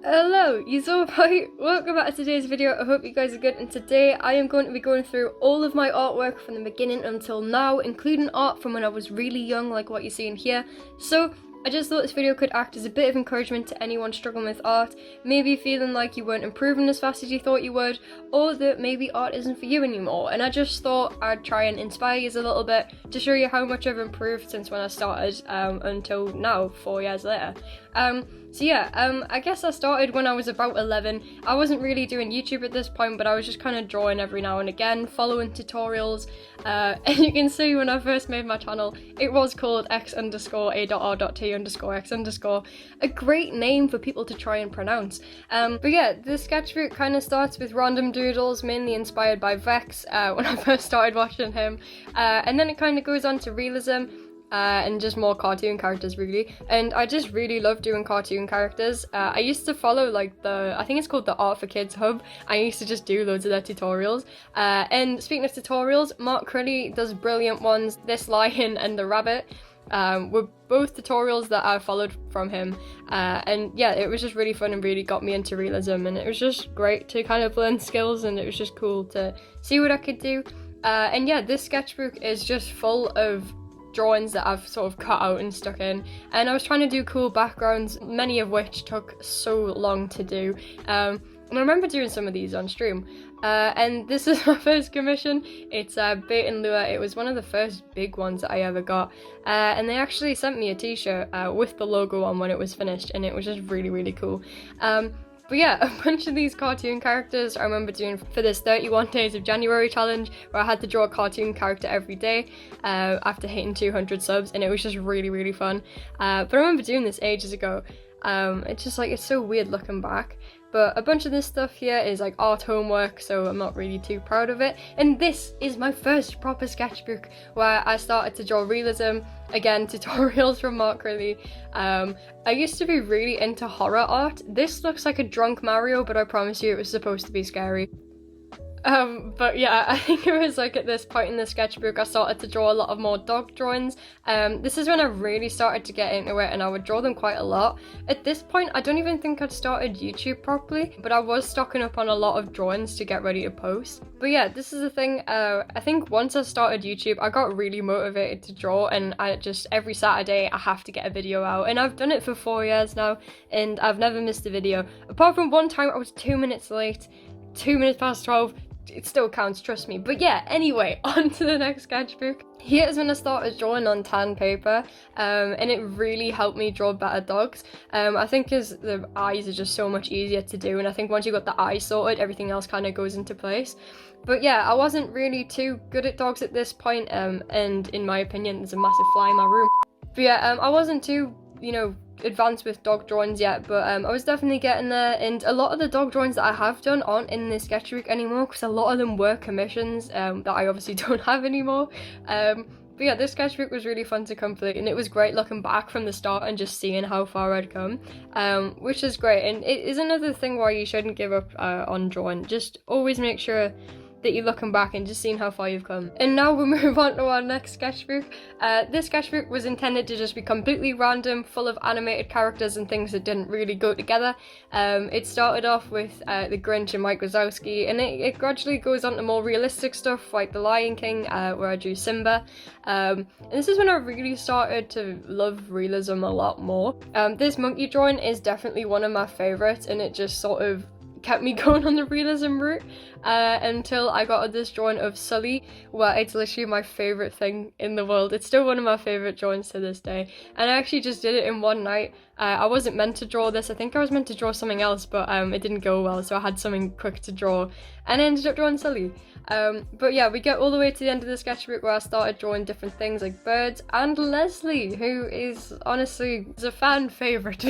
Hello, boy. Welcome back to today's video. I hope you guys are good, and today I am going to be going through all of my artwork from the beginning until now, including art from when I was really young, like what you're seeing here. So I just thought this video could act as a bit of encouragement to anyone struggling with art, maybe feeling like you weren't improving as fast as you thought you would, or that maybe art isn't for you anymore. And I just thought I'd try and inspire you a little bit to show you how much I've improved since when I started until now, 4 years later. I guess I started when I was about 11. I wasn't really doing YouTube at this point, but I was just kind of drawing every now and again, following tutorials. And you can see when I first made my channel, it was called x_a.r.t_x_, a great name for people to try and pronounce. But yeah, the sketchbook kind of starts with random doodles, mainly inspired by Vex when I first started watching him. And then it kind of goes on to realism. And just more cartoon characters really, and I just really love doing cartoon characters. I used to follow like I think it's called the Art for Kids hub. I used to just do loads of their tutorials, and speaking of tutorials, Mark Crilly does brilliant ones. This lion and the rabbit were both tutorials that I followed from him, and yeah, it was just really fun and really got me into realism, and it was just great to kind of learn skills, and it was just cool to see what I could do. And yeah, this sketchbook is just full of drawings that I've sort of cut out and stuck in, and I was trying to do cool backgrounds, many of which took so long to do, and I remember doing some of these on stream, and this is my first commission. It's Bait and Lure. It was one of the first big ones that I ever got, and they actually sent me a t-shirt with the logo on when it was finished, and it was just really cool. But yeah, a bunch of these cartoon characters I remember doing for this 31 Days of January challenge, where I had to draw a cartoon character every day after hitting 200 subs, and it was just really fun. But I remember doing this ages ago. It's just like, it's so weird looking back. But a bunch of this stuff here is like art homework, so I'm not really too proud of it. And this is my first proper sketchbook where I started to draw realism. Again, tutorials from Mark Crilly. I used to be really into horror art. This looks like a drunk Mario, but I promise you it was supposed to be scary. But yeah, I think it was like at this point in the sketchbook I started to draw a lot of more dog drawings. This is when I really started to get into it, and I would draw them quite a lot. At this point, I don't even think I'd started YouTube properly, but I was stocking up on a lot of drawings to get ready to post. But yeah, this is the thing, I think once I started YouTube, I got really motivated to draw, and I just, every Saturday, I have to get a video out, and I've done it for 4 years now, and I've never missed a video. Apart from one time I was 2 minutes late, 2 minutes past 12, it still counts, trust me. But yeah, anyway, on to the next sketchbook. Here's when I started drawing on tan paper, and it really helped me draw better dogs. I think because the eyes are just so much easier to do, and I think once you got the eyes sorted, everything else kind of goes into place. But yeah, I wasn't really too good at dogs at this point, and in my opinion, there's a massive fly in my room. But yeah, I wasn't too, advanced with dog drawings yet, but I was definitely getting there, and a lot of the dog drawings that I have done aren't in this sketchbook anymore, because a lot of them were commissions that I obviously don't have anymore. But yeah, this sketchbook was really fun to complete, and it was great looking back from the start and just seeing how far I'd come, which is great. And it is another thing why you shouldn't give up on drawing. Just always make sure that you're looking back and just seeing how far you've come. And now we'll move on to our next sketchbook. This sketchbook was intended to just be completely random, full of animated characters and things that didn't really go together. It started off with the Grinch and Mike Wazowski, and it gradually goes on to more realistic stuff like The Lion King, where I drew Simba. And this is when I really started to love realism a lot more. This monkey drawing is definitely one of my favourites, and it just sort of kept me going on the realism route until I got this drawing of Sully, where it's literally my favourite thing in the world. It's still one of my favourite drawings to this day, and I actually just did it in one night. I wasn't meant to draw this. I think I was meant to draw something else, but it didn't go well, so I had something quick to draw, and I ended up drawing Sully. But yeah, we get all the way to the end of the sketchbook where I started drawing different things like birds and Leslie, who is honestly a fan favourite.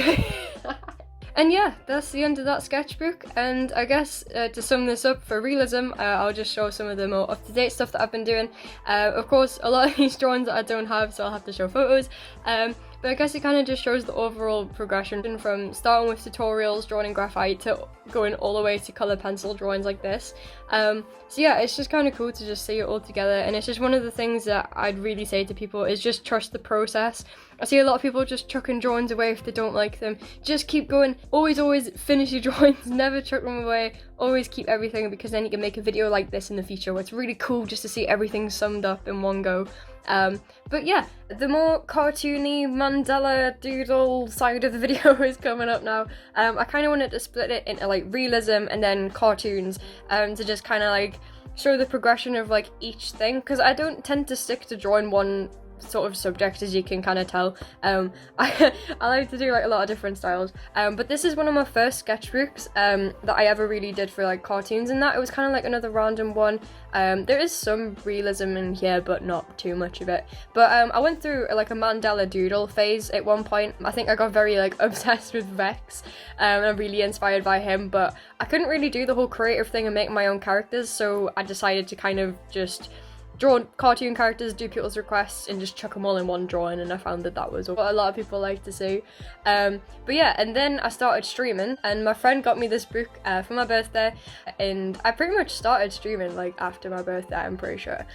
And yeah, that's the end of that sketchbook, and I guess to sum this up for realism, I'll just show some of the more up-to-date stuff that I've been doing. Of course, a lot of these drawings that I don't have, so I'll have to show photos. But I guess it kind of just shows the overall progression from starting with tutorials, drawing in graphite, to going all the way to colour pencil drawings like this. So yeah, it's just kind of cool to just see it all together, and it's just one of the things that I'd really say to people is just trust the process. I see a lot of people just chucking drawings away if they don't like them. Just keep going. Always finish your drawings. Never chuck them away. Always keep everything, because then you can make a video like this in the future where it's really cool just to see everything summed up in one go. But yeah, the more cartoony Mandela doodle side of the video is coming up now. I kind of wanted to split it into like realism and then cartoons, to just kind of like show the progression of like each thing, because I don't tend to stick to drawing one sort of subject, as you can kind of tell. I like to do like a lot of different styles, but this is one of my first sketchbooks that I ever really did for like cartoons, and that it was kind of like another random one. There is some realism in here, but not too much of it. But I went through like a Mandela doodle phase at one point. I think I got very like obsessed with Vex, and I'm really inspired by him, but I couldn't really do the whole creative thing and make my own characters, so I decided to kind of just draw cartoon characters, do people's requests, and just chuck them all in one drawing, and I found that that was what a lot of people like to see. But yeah, and then I started streaming, and my friend got me this book for my birthday, and I pretty much started streaming like after my birthday, I'm pretty sure.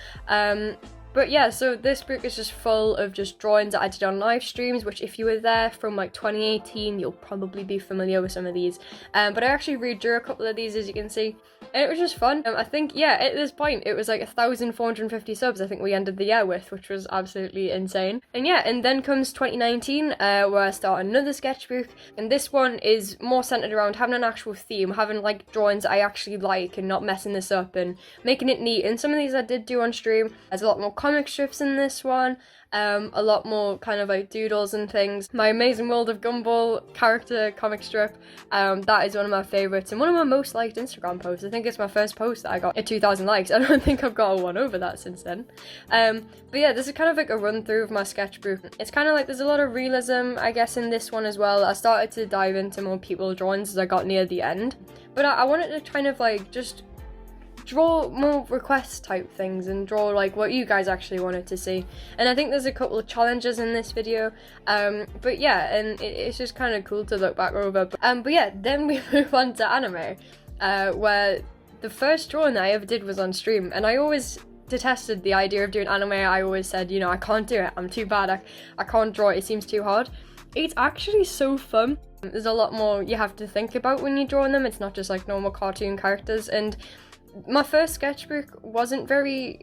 But yeah, so this book is just full of just drawings that I did on live streams, which if you were there from like 2018, you'll probably be familiar with some of these. But I actually redrew a couple of these, as you can see, and it was just fun. I think, yeah, at this point, it was like 1,450 subs I think we ended the year with, which was absolutely insane. And yeah, and then comes 2019, where I start another sketchbook, and this one is more centered around having an actual theme, having like drawings that I actually like and not messing this up and making it neat. And some of these I did do on stream. There's a lot more comic strips in this one, a lot more kind of like doodles and things. My Amazing World of Gumball character comic strip, that is one of my favourites and one of my most liked Instagram posts. I think it's my first post that I got at 2,000 likes. I don't think I've got one over that since then. But yeah, this is kind of like a run through of my sketchbook. It's kind of like there's a lot of realism, I guess, in this one as well. I started to dive into more people drawings as I got near the end, but I wanted to kind of like just draw more request type things and draw like what you guys actually wanted to see. And I think there's a couple of challenges in this video, but yeah, and it's just kind of cool to look back over. But yeah, then we move on to anime, where the first drawing that I ever did was on stream, and I always detested the idea of doing anime. I always said, you know, I can't do it, I'm too bad, I can't draw it, it seems too hard. It's actually so fun. There's a lot more you have to think about when you're drawing them. It's not just like normal cartoon characters. And my first sketchbook wasn't very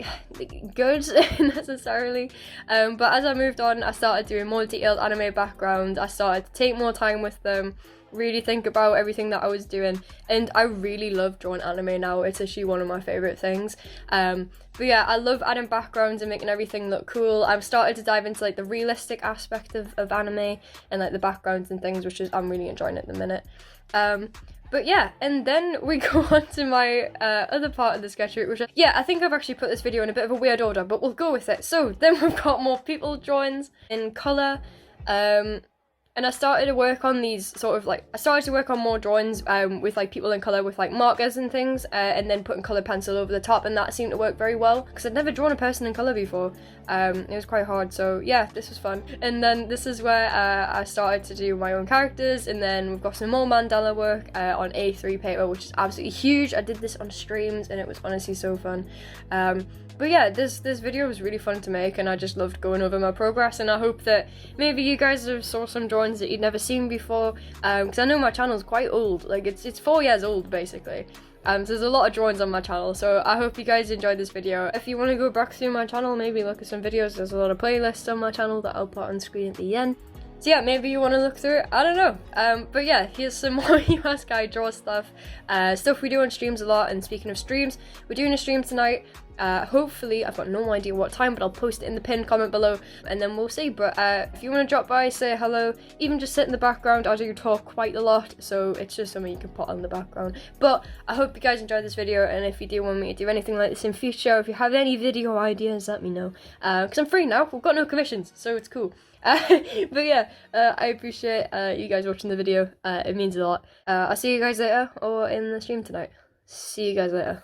good necessarily, but as I moved on, I started doing more detailed anime background. I started to take more time with them, really think about everything that I was doing, and I really love drawing anime now. It's actually one of my favourite things. But yeah, I love adding backgrounds and making everything look cool. I've started to dive into like the realistic aspect of anime and like the backgrounds and things, which is I'm really enjoying at the minute. But yeah, and then we go on to my other part of the sketchbook, which I think I've actually put this video in a bit of a weird order, but we'll go with it. So then we've got more people drawings in colour, and I started to work on these sort of like, I started to work on more drawings with like people in colour with like markers and things, and then putting coloured pencil over the top, and that seemed to work very well because I'd never drawn a person in colour before. It was quite hard, so yeah, this was fun. And then this is where I started to do my own characters, and then we've got some more Mandela work on A3 paper, which is absolutely huge. I did this on streams and it was honestly so fun. But yeah, this video was really fun to make, and I just loved going over my progress, and I hope that maybe you guys have saw some drawings that you'd never seen before, because I know my channel's quite old, like it's 4 years old basically. So there's a lot of drawings on my channel, so I hope you guys enjoyed this video. If you want to go back through my channel, maybe look at some videos, there's a lot of playlists on my channel that I'll put on screen at the end. So yeah, maybe you want to look through it, I don't know. But yeah, here's some more US Guy Draw stuff. Stuff we do on streams a lot, and speaking of streams, we're doing a stream tonight. Hopefully, I've got no idea what time, but I'll post it in the pinned comment below, and then we'll see. But if you want to drop by, say hello, even just sit in the background, I do talk quite a lot, so it's just something you can put on the background. But I hope you guys enjoyed this video, and if you do want me to do anything like this in future, if you have any video ideas, let me know. Because I'm free now, we've got no commissions, so it's cool. But yeah, I appreciate you guys watching the video, it means a lot. I'll see you guys later, or in the stream tonight. See you guys later.